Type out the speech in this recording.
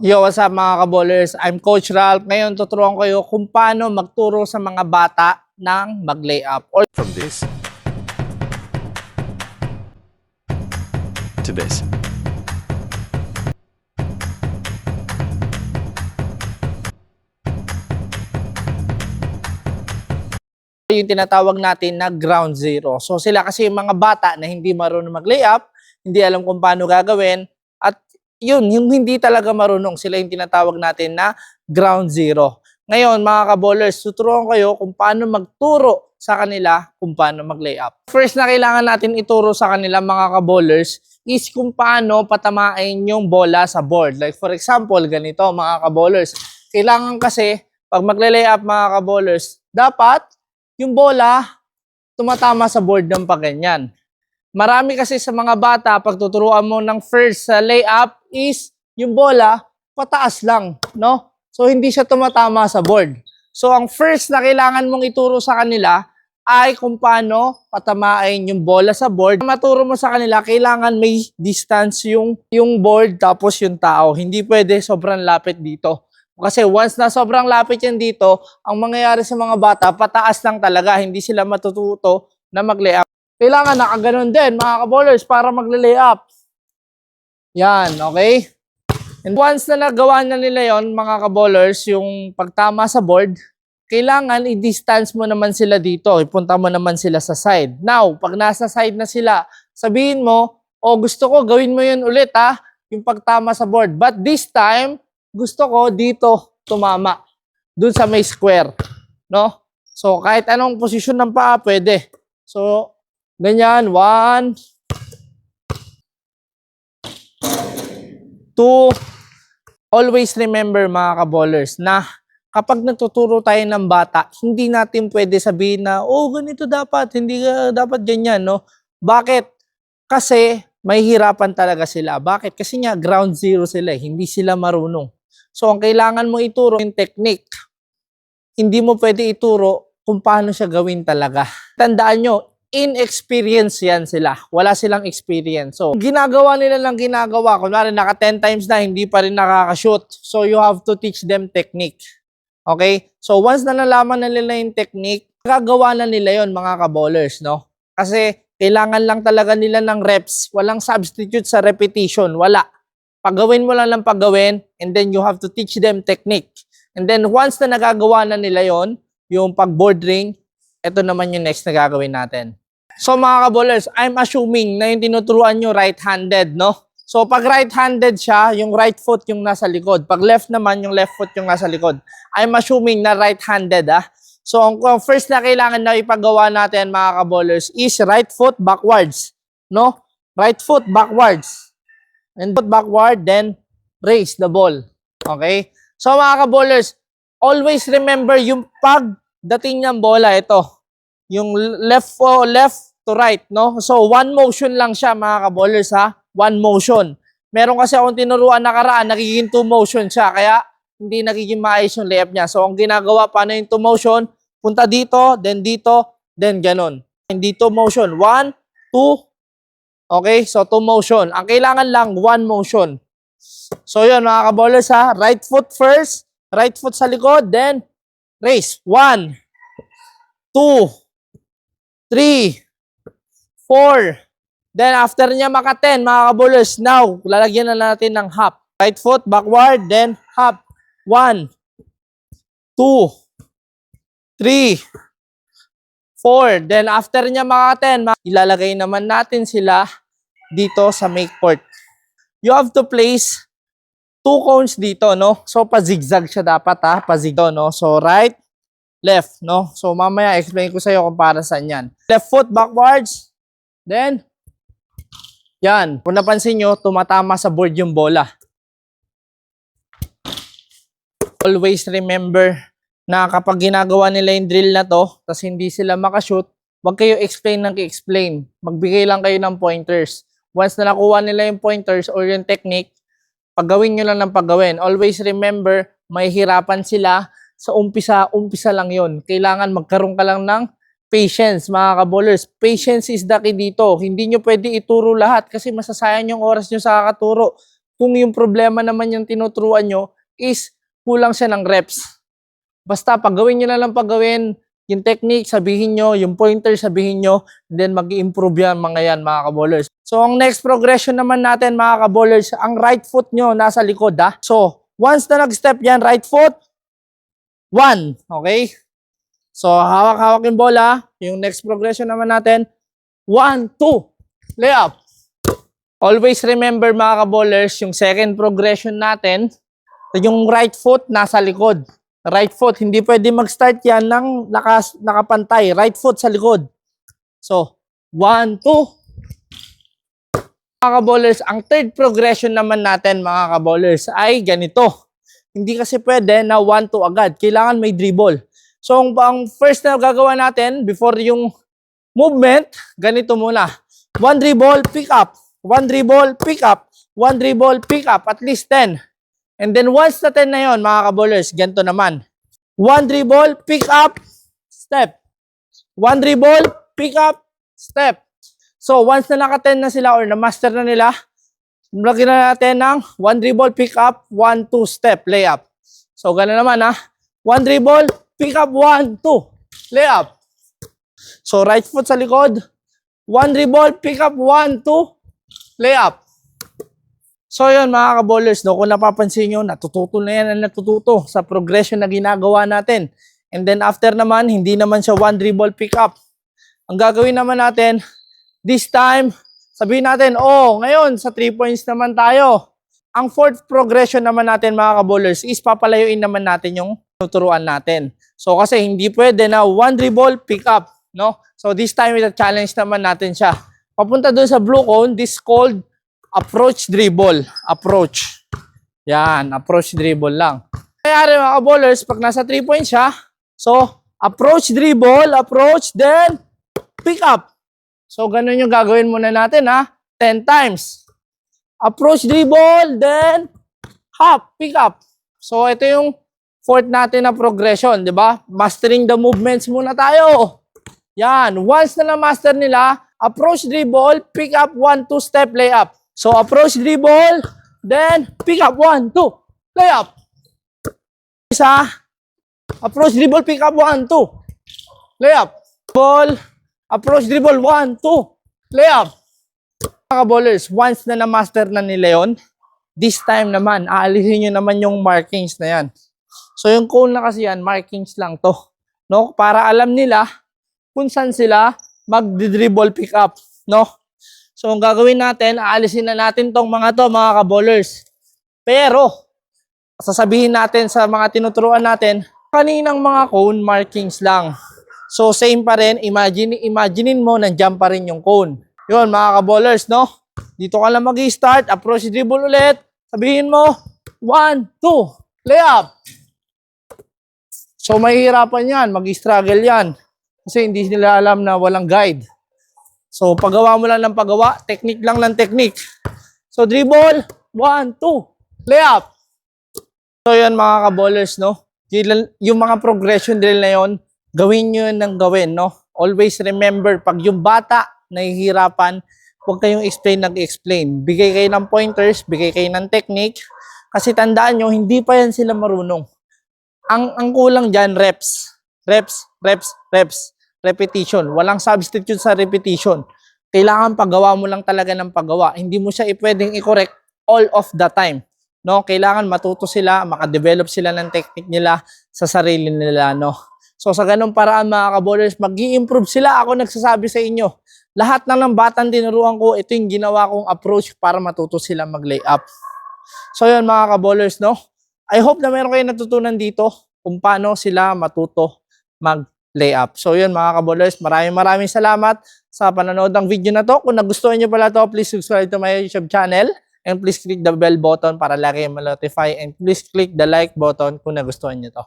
Yo, what's up mga kaballers? I'm Coach Ralph. Ngayon tuturuan ko kayo kung paano magturo sa mga bata ng mag-layup or From this to this. yung tinatawag natin na ground zero. So sila kasi yung mga bata na hindi marunong mag-layup, hindi alam kung paano gagawin, at yun, yung hindi talaga marunong, sila yung tinatawag natin na ground zero. Ngayon mga kaballers, tuturuan ko kayo kung paano magturo sa kanila kung paano mag-layup. First na kailangan natin ituro sa kanila mga kaballers is kung paano patamain yung bola sa board. Like for example, ganito mga kaballers. Kailangan kasi pag magle-layup mga kaballers, dapat yung bola tumatama sa board ng paganyan. Marami kasi sa mga bata, pag tuturuan mo ng first layup is yung bola pataas lang, no? So hindi siya tumatama sa board. So ang first na kailangan mong ituro sa kanila ay kung paano patamain yung bola sa board. Maturo mo sa kanila, kailangan may distance yung board tapos yung tao. Hindi pwede sobrang lapit dito. Kasi once na sobrang lapit yan dito, ang mangyayari sa mga bata, pataas lang talaga. Hindi sila matututo na mag-layup. Kailangan nakaganon din, mga kaballers, para magle-layup. Yan, okay? And once na nagawa na nila yon, mga kaballers, yung pagtama sa board, kailangan i-distance mo naman sila dito. Ipunta mo naman sila sa side. Now, pag nasa side na sila, sabihin mo, gusto ko, gawin mo yun ulit yung pagtama sa board. But this time, gusto ko dito tumama. Dun sa may square. No? So, kahit anong posisyon ng paa, pwede. So, ganyan. 1, 2. Always remember mga kaballers na kapag nagtuturo tayo ng bata, hindi natin pwede sabihin na, ganito dapat. Hindi dapat ganyan, no? Bakit? Kasi may hirapan talaga sila. Bakit? Kasi nga ground zero sila. Hindi sila marunong. So, ang kailangan mo ituro yung technique. Hindi mo pwede ituro kung paano siya gawin talaga. Tandaan nyo, inexperience yan sila. Wala silang experience. So, ginagawa nila lang ginagawa. Kunwari, naka 10 times na, hindi pa rin nakakashoot. So, you have to teach them technique. Okay? So, once na nalaman na nila yung technique, gagawa na nila yon mga kaballers, no? Kasi, kailangan lang talaga nila ng reps. Walang substitute sa repetition. Wala. Paggawin mo lang ng paggawin, and then you have to teach them technique. And then once na nagagawa na nila yon, yung pag-board ring, ito naman yung next na gagawin natin. So mga kaballers, I'm assuming na yung tinuturuan nyo right-handed, no? So pag right-handed siya, yung right foot yung nasa likod. Pag left naman, yung left foot yung nasa likod. I'm assuming na right-handed, So ang first na kailangan na ipagawa natin mga kaballers is right foot backwards, no? Right foot backwards. And put backward, then raise the ball. Okay? So mga kaballers, always remember yung pagdating ng bola, ito. Yung left to right, no? So one motion lang siya mga kaballers, One motion. Meron kasi akong tinuruan nakaraan, nagiging 2 motion siya, kaya hindi nagiging maayos yung layup niya. So ang ginagawa, paano yung 2 motion? Punta dito, then ganon. Hindi 2 motion. 1, 2, okay, so 2 motion. Ang kailangan lang 1 motion. So yun mga kaballers, right foot first, right foot sa likod, then raise. 1, 2, 3, 4. Then after niya maka 10 mga kaballers, now lalagyan na natin ng hop. Right foot backward, then hop. 1, 2, 3, 4. Then after niya maka 10, ilalagay naman natin sila dito sa make court. You have to place 2 cones dito, no? So, pa-zigzag siya dapat, Pa-zigzag, no? So, right, left, no? So, mamaya, explain ko sa'yo kung para saan yan. Left foot backwards. Then, yan. Kung napansin nyo, tumatama sa board yung bola. Always remember na kapag ginagawa nila yung drill na to, tas hindi sila makashoot, wag kayo explain ng i-explain. Magbigay lang kayo ng pointers. Once na nakuha nila yung pointers or yung technique, paggawin nyo lang ng paggawin. Always remember, may hirapan sila sa umpisa lang yon. Kailangan magkaroon ka lang ng patience, mga kaballers. Patience is the key dito. Hindi nyo pwede ituro lahat kasi masasayang yung oras nyo sa kakaturo. kung yung problema naman yung tinuturuan nyo is kulang siya ng reps. Basta paggawin nyo na lang paggawin, yung technique sabihin nyo, yung pointer sabihin nyo, then mag-i-improve yan mga kabowlers. So ang next progression naman natin mga kabowlers, ang right foot nyo nasa likod ha. So once na nag-step yan, right foot, 1. Okay? So hawak-hawak yung bola. Yung next progression naman natin, 1, 2, layup. Always remember mga kabowlers, yung second progression natin, yung right foot nasa likod. Right foot, hindi pwede mag-start yan ng nakapantay. Right foot sa likod. So, 1, 2. Mga kabowlers, ang third progression naman natin mga kabowlers ay ganito. Hindi kasi pwede na 1, 2 agad. Kailangan may dribble. So, ang first na gagawa natin before yung movement, ganito muna. 1 dribble, pick up. 1 dribble, pick up. 1 dribble, pick up. At least 10. And then once na 10 na yun, mga kabowlers, ganito naman. 1 dribble, pick up, step. 1 dribble, pick up, step. So once na naka-10 na sila or na-master na nila, lagyan na natin ng 1 dribble, pick up, 1, 2, step, layup. So gano'n naman ha. 1 dribble, pick up, 1, 2, layup. So right foot sa likod. 1 dribble, pick up, 1, 2, layup. So yun mga kabowlers, no, kung napapansin nyo, natututo na yan ang natututo sa progression na ginagawa natin. And then after naman, hindi naman siya 1 dribble pick up. Ang gagawin naman natin, this time, sabihin natin, oh, ngayon sa 3 points naman tayo. Ang fourth progression naman natin mga kabowlers is papalayuin naman natin yung tuturuan natin. So kasi hindi pwede na 1 dribble pick up, no? So this time, ita-challenge naman natin siya. Papunta doon sa blue cone, this called approach dribble. Approach. Yan, approach dribble lang. Kaya mga bowlers, pag nasa 3 points siya, so approach dribble, approach, then pick up. So ganun yung gagawin muna natin ha. 10 times. Approach dribble, then hop, pick up. So ito yung fourth natin na progression, di ba? Mastering the movements muna tayo. Yan, once na na-master nila, approach dribble, pick up, 1, 2 step, layup. So, approach dribble, then pick up, 1, 2, layup. Isa, approach dribble, pick up, 1, 2, layup. Ball, approach dribble, 1, 2, layup. Mga bowlers, once na na-master na nila yun, this time naman, aalisin nyo naman yung markings na yan. So, yung cone na kasi yan, markings lang to. No? Para alam nila kung saan sila mag-dribble pick up. No? So, ang gagawin natin, aalisin na natin tong mga to, mga kabowlers. Pero, sasabihin natin sa mga tinuturuan natin, kaninang mga cone markings lang. So, same pa rin, imaginein mo, nandiyan pa rin yung cone. Yun, mga kabowlers, no? Dito ka lang mag-i-start, approach dribble ulit. Sabihin mo, 1, 2, layup. So, mahihirapan yan, mag-i-struggle yan. Kasi hindi nila alam na walang guide. So, paggawa mo lang ng paggawa, technique lang ng technique. So, dribble, 1, 2, layup. So, yan mga kabowlers, no? Yung mga progression drill na yon, gawin nyo ng gawin, no? Always remember, pag yung bata nahihirapan, huwag kayong nag-explain. Bigay kayo ng pointers, bigay kayo ng technique. Kasi tandaan nyo, hindi pa yan sila marunong. Ang kulang dyan, reps. Reps, reps, reps. Repetition. Walang substitute sa repetition. Kailangan paggawa mo lang talaga ng paggawa. Hindi mo siya pwedeng i-correct all of the time. No? Kailangan matuto sila, makadevelop sila ng technique nila sa sarili nila. No? So sa ganung paraan mga kabowlers, mag-i-improve sila. Ako nagsasabi sa inyo, lahat ng batang tinuruan ko, ito yung ginawa kong approach para matuto sila mag-layup. So yun mga kabowlers, no? I hope na meron kayo natutunan dito kung paano sila matuto mag-layup. So yun mga kabowlers, maraming salamat sa panonood ng video na to. Kung nagustuhan nyo pala to, please subscribe to my YouTube channel and please click the bell button para lagi ma-notify and please click the like button kung nagustuhan nyo to.